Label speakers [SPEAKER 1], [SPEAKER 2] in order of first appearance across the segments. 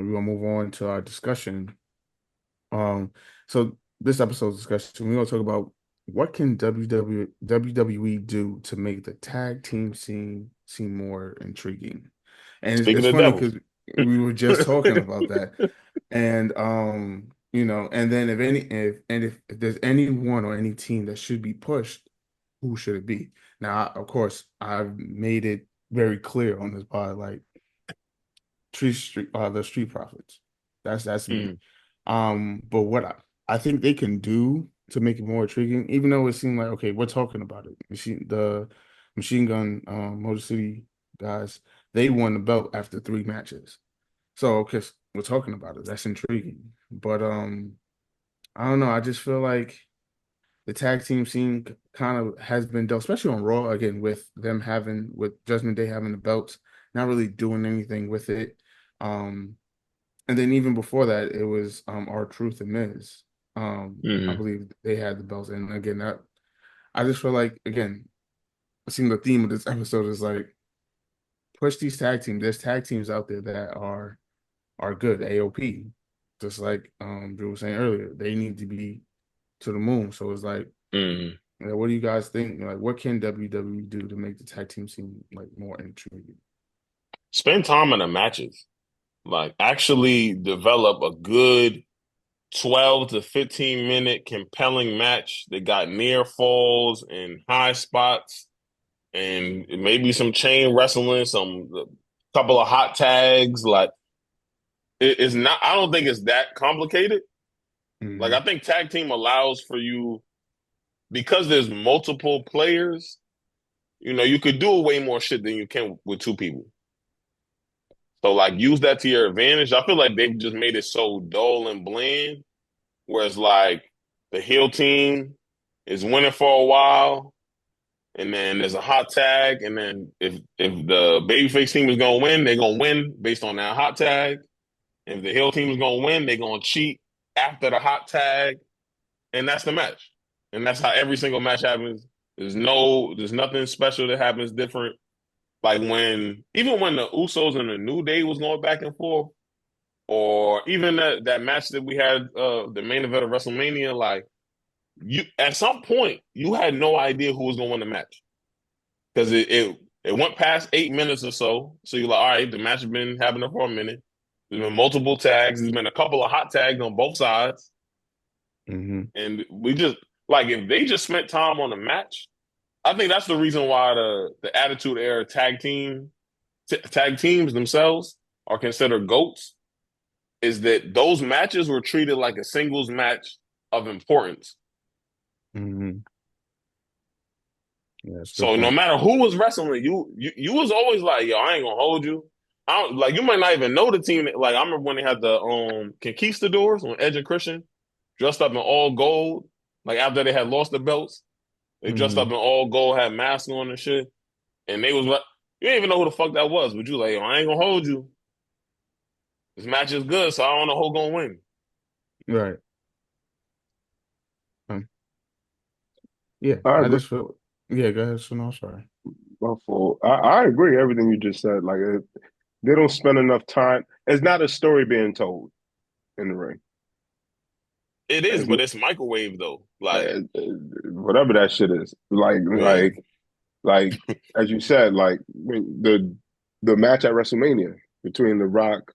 [SPEAKER 1] we're gonna move on to our discussion. Um, so this episode's discussion, we're gonna talk about what can WWE do to make the tag team scene seem more intriguing. And
[SPEAKER 2] Speaking
[SPEAKER 1] it's
[SPEAKER 2] of
[SPEAKER 1] funny
[SPEAKER 2] devil.
[SPEAKER 1] because we were just talking about that. And and then if there's anyone or any team that should be pushed, who should it be? Now, of course, I've made it very clear on this pod, like the Street Profits. That's me.
[SPEAKER 2] Mhm.
[SPEAKER 1] But what I think they can do to make it more intriguing, even though it seemed like okay, we're talking about it. The Machine Gun Motor City guys, they won the belt after 3 matches. So okay, we're talking about it. That's intriguing. But I don't know. I just feel like the tag team scene kind of has been dealt, especially on Raw again, with Judgment Day having the belts, not really doing anything with it. Um, and then even before that, it was R-Truth and Miz. I
[SPEAKER 2] Mhm.
[SPEAKER 1] believe they had the belts, and again, that I just feel like again, it seems the theme of this episode is like push these tag teams. There's tag teams out there that are good. AOP, just like Drew was saying earlier, they need to be to the moon. So it's like,
[SPEAKER 2] Mhm.
[SPEAKER 1] what do you guys think? Like, what can WWE do to make the tag team seem like more intriguing?
[SPEAKER 2] Spend time in the matches. Like actually develop a good 12 to 15-minute compelling match that got near falls and high spots and maybe some chain wrestling, some couple of hot tags. Like it's not, I don't think it's that complicated. Like
[SPEAKER 1] Mm-hmm.
[SPEAKER 2] I think tag team allows for you because there's multiple players, you could do way more shit than you can with two people. So like use that to your advantage. I feel like they've just made it so dull and bland. Whereas like the heel team is winning for a while, and then there's a hot tag, and then if the babyface team is gonna win, they're gonna win based on that hot tag. If the heel team is gonna win, they're gonna cheat after the hot tag, and that's the match. And that's how every single match happens. There's nothing special that happens different. Like even when the Usos and the New Day was going back and forth, or even that match that we had, the main event of WrestleMania, like you at some point you had no idea who was going to win the match because it went past 8 minutes or so. So you're like, all right, the match has been happening for a minute. There's been multiple tags. There's been a couple of hot tags on both sides,
[SPEAKER 1] Mm-hmm.
[SPEAKER 2] and we just like if they just spent time on the match. I think that's the reason why the Attitude Era tag teams themselves are considered goats. Is that those matches were treated like a singles match of importance.
[SPEAKER 1] Mm-hmm. Yeah, that's a good
[SPEAKER 2] So no
[SPEAKER 1] point.
[SPEAKER 2] matter who was wrestling, you was always like, yo, I ain't gonna hold you. I don't, like you might not even know the team. Like I remember when they had the Conquistadors on Edge and Christian, dressed up in all gold. Like after they had lost the belts, they dressed up
[SPEAKER 1] Mm-hmm.
[SPEAKER 2] in all gold, had masks on and shit. And they was like, you didn't even know who the fuck that was, but you like, yo, I ain't gonna hold you. This match is good, so I don't know who gonna win.
[SPEAKER 1] Right. Um, yeah,
[SPEAKER 3] I
[SPEAKER 1] I
[SPEAKER 3] agree.
[SPEAKER 1] just feel. Yeah, go ahead. So no, sorry.
[SPEAKER 3] My fault. I agree everything you just said. Like they don't spend enough time. It's not a story being told in the ring.
[SPEAKER 2] It is,
[SPEAKER 3] It's,
[SPEAKER 2] but it's microwave though. Like,
[SPEAKER 3] whatever that shit is.
[SPEAKER 2] yeah.
[SPEAKER 3] Like as you said, like the match at WrestleMania between The Rock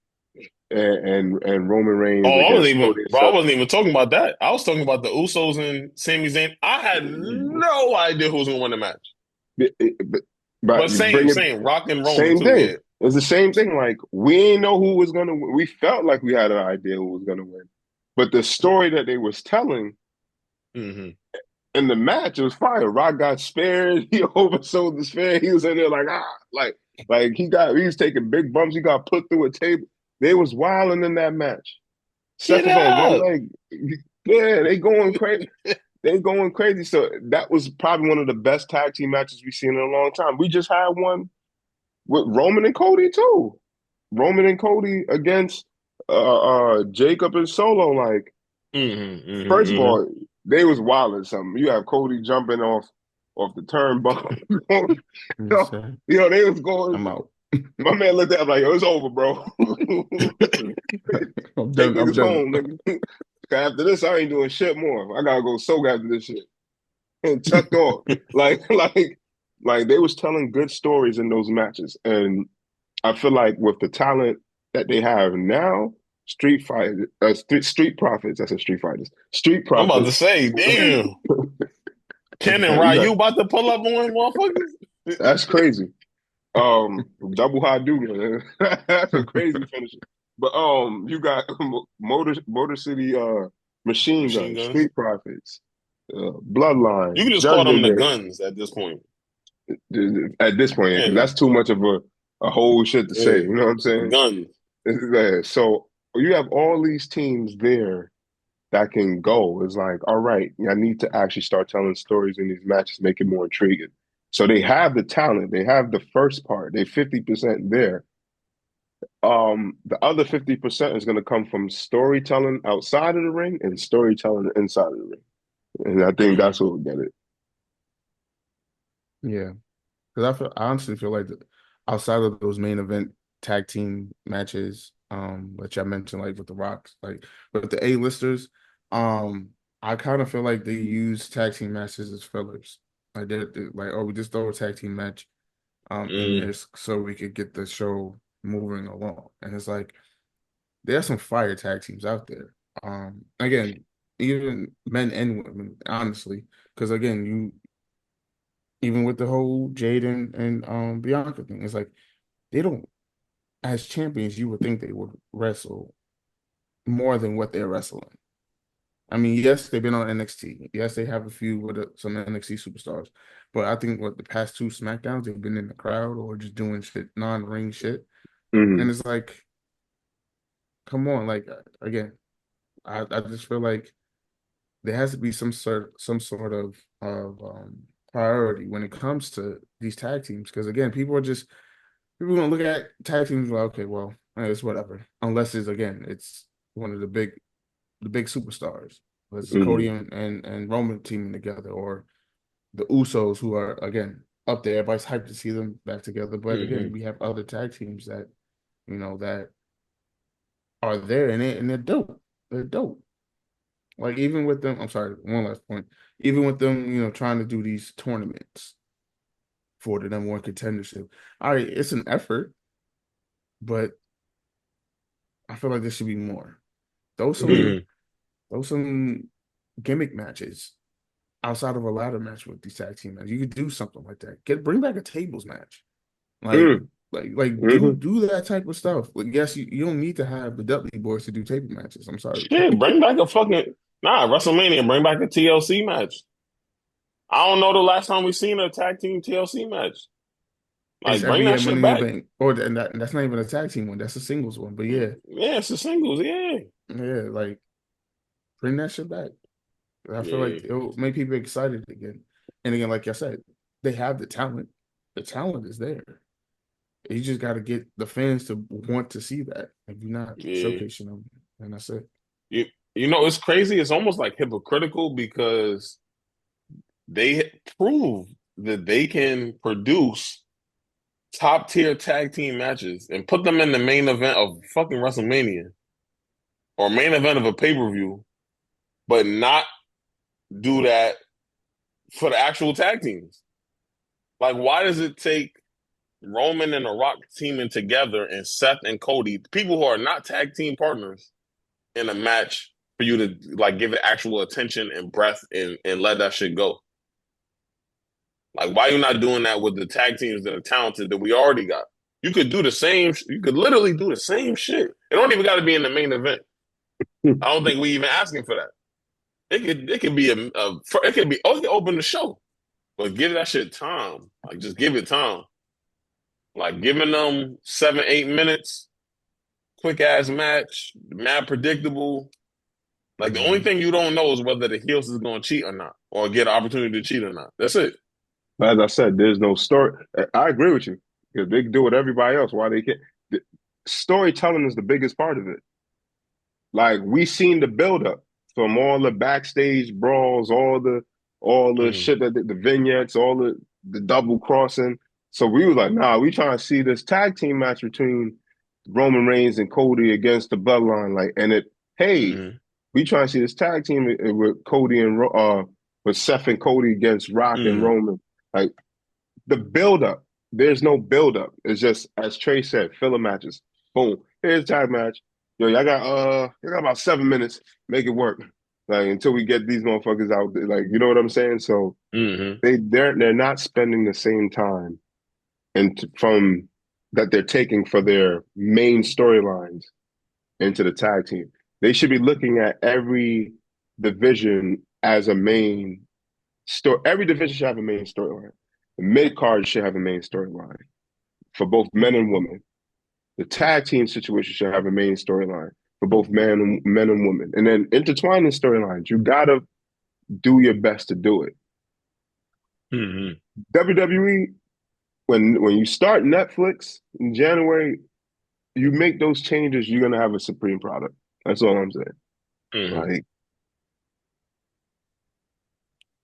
[SPEAKER 3] and Roman
[SPEAKER 2] Oh,
[SPEAKER 3] Reigns
[SPEAKER 2] I wasn't
[SPEAKER 3] against
[SPEAKER 2] even,
[SPEAKER 3] Cody and
[SPEAKER 2] bro. I
[SPEAKER 3] Seth.
[SPEAKER 2] wasn't even talking about that. I was talking about the Usos and Sami Zayn. I had no idea who was gonna win the match.
[SPEAKER 3] But
[SPEAKER 2] But
[SPEAKER 3] you
[SPEAKER 2] same,
[SPEAKER 3] bring it
[SPEAKER 2] same. Rock and Roman
[SPEAKER 3] same
[SPEAKER 2] too.
[SPEAKER 3] thing.
[SPEAKER 2] Yeah.
[SPEAKER 3] It's the same thing. Like we didn't know who was gonna win. We felt like we had an idea who was gonna win, but the story that they was telling
[SPEAKER 2] Hmm.
[SPEAKER 3] in the match, it was fire. Rock got spared. He oversold the spare. He was in there like like he was taking big bumps. He got put through a table. They was wilding in that match.
[SPEAKER 2] Get
[SPEAKER 3] Seth is on one
[SPEAKER 2] up.
[SPEAKER 3] leg. Yeah, they going crazy. They going crazy. So that was probably one of the best tag team matches we've seen in a long time. We just had one with Roman and Cody too. Roman and Cody against Jacob and Solo. Like,
[SPEAKER 2] Hmm.
[SPEAKER 3] first of
[SPEAKER 2] Hmm.
[SPEAKER 3] all, they was wilding something. You have Cody jumping off the turnbuckle.
[SPEAKER 1] You said
[SPEAKER 3] They was going
[SPEAKER 1] I'm out.
[SPEAKER 3] My man looked at him like, "Yo, it's over, bro.
[SPEAKER 1] I'm
[SPEAKER 3] Take
[SPEAKER 1] done. I'm
[SPEAKER 3] niggas
[SPEAKER 1] done.
[SPEAKER 3] home, nigga. After this, I ain't doing shit more. I gotta go soak after this shit." And tucked off. Like they was telling good stories in those matches. And I feel like with the talent that they have now, street profits. I said street fighters. Street
[SPEAKER 2] I'm about to
[SPEAKER 3] profits.
[SPEAKER 2] say, damn, Ken and
[SPEAKER 3] You got
[SPEAKER 2] Ryu about to pull up on motherfuckers.
[SPEAKER 3] that's crazy. Double Hadouken. That's a crazy finisher. But you got Motor City Machine
[SPEAKER 2] Machine
[SPEAKER 3] Gun,
[SPEAKER 2] guns.
[SPEAKER 3] Street Profits,
[SPEAKER 2] You
[SPEAKER 3] Bloodline,
[SPEAKER 2] can just call them the
[SPEAKER 3] Judgment
[SPEAKER 2] guns at this point.
[SPEAKER 3] Day. At this point, because
[SPEAKER 2] Yeah,
[SPEAKER 3] that's too much of a whole shit to say.
[SPEAKER 2] yeah,
[SPEAKER 3] You know what I'm
[SPEAKER 2] the
[SPEAKER 3] saying?
[SPEAKER 2] guns.
[SPEAKER 3] Yeah, so you have all these teams there that can go. It's like, all right, I need to actually start telling stories in these matches, make it more intriguing. So they have the talent, they have the first part, they 50% there. The other 50% is going to come from storytelling outside of the ring and storytelling inside of the ring. And I think
[SPEAKER 2] Hmm.
[SPEAKER 3] that's what we get it.
[SPEAKER 1] Yeah, because I honestly feel like outside of those main event tag team matches, that I mentioned, like with the Rocks, like with the A-listers, I kind of feel like they use tag team matches as fillers. Like they're like, oh, we just throw a tag team match, in
[SPEAKER 2] Mm.
[SPEAKER 1] this so we could get the show moving along. And it's like there's some fire tag teams out there. Again, even men and women, honestly, because again, you even with the whole Jade and Bianca thing, it's like they don't, as champions, you would think they would wrestle more than what they're wrestling. I mean, yes, they've been on NXT. Yes, they have a few with some NXT superstars, but I think what the past two SmackDowns they've been in the crowd or just doing shit, non-ring shit, and
[SPEAKER 3] Hmm.
[SPEAKER 1] it's like, come on, like again, I just feel like there has to be some sort of priority when it comes to these tag teams because again, people gonna look at tag teams like, okay, well, it's whatever. Unless it's one of the big superstars. Let's Cody
[SPEAKER 3] Hmm.
[SPEAKER 1] and Roman teaming together, or the Usos who are again up there. Everybody's hyped to see them back together. But again,
[SPEAKER 2] Hmm.
[SPEAKER 1] we have other tag teams that that are there and they're dope. They're dope. Like even with them, I'm sorry, one last point. Even with them, trying to do these tournaments for the number one contendership. All right, it's an effort, but I feel like there should be more. Those some
[SPEAKER 2] Hmm.
[SPEAKER 1] those some gimmick matches outside of a ladder match with these tag team matches. You could do something like that. Bring back a tables match. Like
[SPEAKER 3] Hmm.
[SPEAKER 1] like do
[SPEAKER 3] Hmm.
[SPEAKER 1] do that type of stuff. Like yes, you don't need to have the Dudley boys to do table matches. I'm sorry.
[SPEAKER 2] Shit, bring back a fucking WrestleMania. Bring back a TLC match. I don't know the last time we seen a tag team TLC match.
[SPEAKER 1] It's
[SPEAKER 2] Like, bring
[SPEAKER 1] every
[SPEAKER 2] that
[SPEAKER 1] year
[SPEAKER 2] shit
[SPEAKER 1] Money in the
[SPEAKER 2] back.
[SPEAKER 1] Bank. Or that's not even a tag team one. That's a singles one. But yeah,
[SPEAKER 2] Yeah, it's the singles. Yeah,
[SPEAKER 1] yeah, like bring that shit back. I feel
[SPEAKER 2] yeah,
[SPEAKER 1] like it'll make people excited again. And again, like I said, they have the talent. The talent is there. You just got to get the fans to want to see that. If you're not
[SPEAKER 2] yeah.
[SPEAKER 1] showcasing them, and that's it.
[SPEAKER 2] You you know, it's crazy. It's almost like hypocritical because they prove that they can produce top tier tag team matches and put them in the main event of fucking WrestleMania or main event of a pay per view, but not do that for the actual tag teams. Like, why does it take Roman and The Rock teaming together and Seth and Cody, people who are not tag team partners, in a match for you to like give it actual attention and breath and let that shit go? Like, why are you not doing that with the tag teams that are talented that we already got? You could do the same. You could literally do the same shit. It don't even got to be in the main event. I don't think we even asking for that. It could be it could be oh, it could open the show, but give that shit time. Like, just give it time. Like, giving them 7 8 minutes, quick ass match, mad predictable. Like, the only
[SPEAKER 1] Mhm.
[SPEAKER 2] thing you don't know is whether the heels is going to cheat or not, or get an opportunity to cheat or not. That's it.
[SPEAKER 3] As I said, there's no story. I agree with you because they can do it everybody else. Why they can't? The, storytelling is the biggest part of it. Like we seen the buildup from all the backstage brawls, all the
[SPEAKER 2] Mm-hmm.
[SPEAKER 3] shit that the vignettes, all the double crossing. So we was like, nah, we trying to see this tag team match between Roman Reigns and Cody against the Bloodline. Like, and it, hey,
[SPEAKER 2] Mm-hmm.
[SPEAKER 3] we trying to see this tag team with Cody and with Seth and Cody against Rock and
[SPEAKER 2] Mm-hmm.
[SPEAKER 3] Roman. Like the build up, there's no build up. It's just as Trey said, filler matches. Boom, here's tag match. Yo, y'all got about 7 minutes. Make it work. Like until we get these motherfuckers out. Like you know what I'm saying. So
[SPEAKER 2] Mm-hmm.
[SPEAKER 3] they're not spending the same time and from that they're taking for their main storylines into the tag team. They should be looking at every division as a main story. Every division should have a main storyline. The mid card should have a main storyline for both men and women. The tag team situation should have a main storyline for both men and women. And then intertwining storylines, you gotta do your best to do it.
[SPEAKER 2] Mm-hmm.
[SPEAKER 3] WWE, when you start Netflix in January, you make those changes, you're gonna have a supreme product. That's all I'm saying.
[SPEAKER 2] Mm-hmm.
[SPEAKER 3] Like,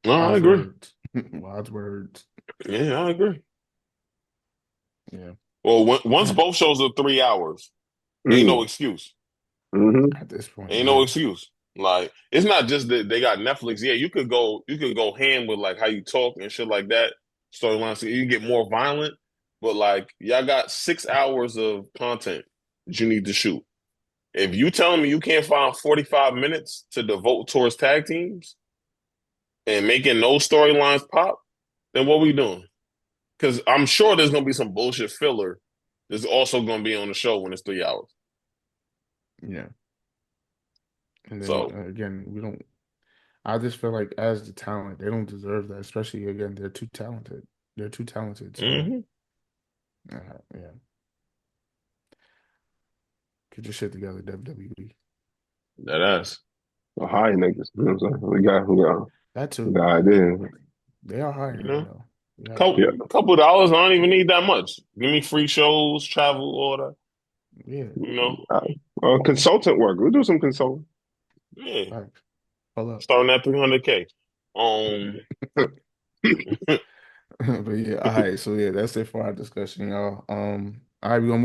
[SPEAKER 2] No, I
[SPEAKER 1] Wise
[SPEAKER 2] agree.
[SPEAKER 1] words. Wise words.
[SPEAKER 2] Yeah, I agree.
[SPEAKER 1] Yeah.
[SPEAKER 2] Well, once both shows are 3 hours, ain't no
[SPEAKER 3] mm,
[SPEAKER 2] excuse.
[SPEAKER 3] hmm
[SPEAKER 1] At this point,
[SPEAKER 2] Ain't no
[SPEAKER 1] yeah.
[SPEAKER 2] excuse. Like it's not just that they got Netflix. Yeah, you could go ham with like how you talk and shit like that. Storylines, so you can get more violent. But like y'all got 6 hours of content that you need to shoot. If you telling me you can't find 45 minutes to devote towards tag teams and making those storylines pop, then what we doing? Because I'm sure there's gonna be some bullshit filler that's also gonna be on the show when it's 3 hours.
[SPEAKER 1] Yeah. And then
[SPEAKER 2] So
[SPEAKER 1] again, we don't. I just feel like as the talent, they don't deserve that. Especially again, they're too talented. They're too talented. So
[SPEAKER 2] mhm.
[SPEAKER 1] yeah, get your shit together, WWE.
[SPEAKER 2] That ass.
[SPEAKER 3] high niggas. You know what I'm saying?
[SPEAKER 1] That
[SPEAKER 3] We
[SPEAKER 1] too.
[SPEAKER 3] got ideas.
[SPEAKER 1] They are
[SPEAKER 2] You
[SPEAKER 1] hiring
[SPEAKER 2] know?
[SPEAKER 1] though. Yeah,
[SPEAKER 3] Yeah.
[SPEAKER 2] Couple dollars, I don't even need that much. Give me free shows, travel, all that.
[SPEAKER 1] yeah.
[SPEAKER 2] You know?
[SPEAKER 3] Consultant work. We'll do some consulting.
[SPEAKER 2] Yeah.
[SPEAKER 1] Facts. Pull up.
[SPEAKER 2] Starting at 300K.
[SPEAKER 1] But yeah, all right. So yeah, that's it for our discussion, y'all. All right, we gonna